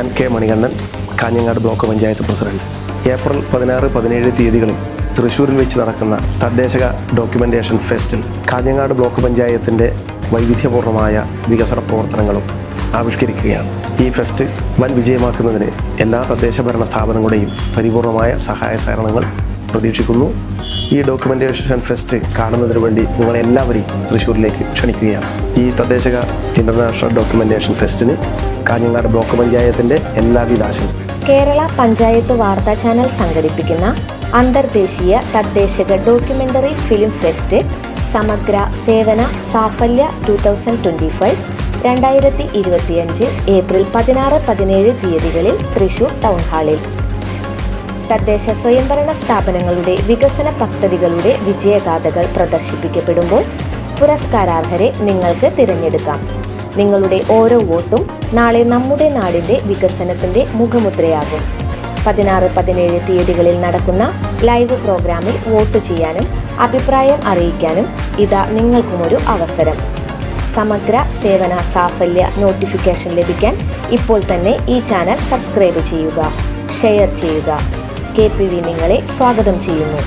ഞാൻ K Manikandan, Kanhangad block panchayat president. April 16-17 തീയതികളിൽ തൃശ്ശൂരിൽ വെച്ച് നടക്കുന്ന തദ്ദേശക ഡോക്യുമെൻറ്റേഷൻ ഫെസ്റ്റിൽ കാഞ്ഞങ്ങാട് ബ്ലോക്ക് പഞ്ചായത്തിൻ്റെ വൈവിധ്യപൂർണ്ണമായ വികസന പ്രവർത്തനങ്ങളും ആവിഷ്കരിക്കുകയാണ്. ഈ ഫെസ്റ്റ് വൻ വിജയമാക്കുന്നതിന് എല്ലാ തദ്ദേശ ഭരണ സ്ഥാപനങ്ങളുടെയും പരിപൂർണമായ സഹായ സഹകരണങ്ങൾ പ്രതീക്ഷിക്കുന്നു. ഈ ഡോക്യുമെൻറ്റേഷൻ ഫെസ്റ്റ് കാണുന്നതിന് വേണ്ടി നിങ്ങളെല്ലാവരെയും തൃശ്ശൂരിലേക്ക് ക്ഷണിക്കുകയാണ്. ഈ തദ്ദേശക ഇൻ്റർനാഷണൽ ഡോക്യുമെൻറ്റേഷൻ ഫെസ്റ്റിന് കാഞ്ഞങ്ങാട് ബ്ലോക്ക് പഞ്ചായത്തിൻ്റെ എല്ലാവിധ ആശംസകളും. കേരള പഞ്ചായത്ത് വാർത്താ ചാനൽ സംഘടിപ്പിക്കുന്ന അന്തർദേശീയ തദ്ദേശക ഡോക്യുമെൻ്ററി ഫിലിം ഫെസ്റ്റ് സമഗ്ര സേവന സാഫല്യ 2025 2025 ഏപ്രിൽ 16-17 തീയതികളിൽ തൃശൂർ ടൗൺ ഹാളിൽ. തദ്ദേശ സ്വയംഭരണ സ്ഥാപനങ്ങളുടെ വികസന പദ്ധതികളുടെ വിജയഗാഥകൾ പ്രദർശിപ്പിക്കപ്പെടുമ്പോൾ പുരസ്കാരാർഹരെ നിങ്ങൾക്ക് തിരഞ്ഞെടുക്കാം. നിങ്ങളുടെ ഓരോ വോട്ടും നാളെ നമ്മുടെ നാടിൻ്റെ വികസനത്തിൻ്റെ മുഖമുദ്രയാകും. 16-17 തീയതികളിൽ നടക്കുന്ന ലൈവ് പ്രോഗ്രാമിൽ വോട്ട് ചെയ്യാനും അഭിപ്രായം അറിയിക്കാനും ഇതാ നിങ്ങൾക്കുമൊരു അവസരം. സമഗ്ര സേവന സാഫല്യ നോട്ടിഫിക്കേഷൻ ലഭിക്കാൻ ഇപ്പോൾ തന്നെ ഈ ചാനൽ സബ്സ്ക്രൈബ് ചെയ്യുക, ഷെയർ ചെയ്യുക. KPV നിങ്ങളെ സ്വാഗതം ചെയ്യുന്നു.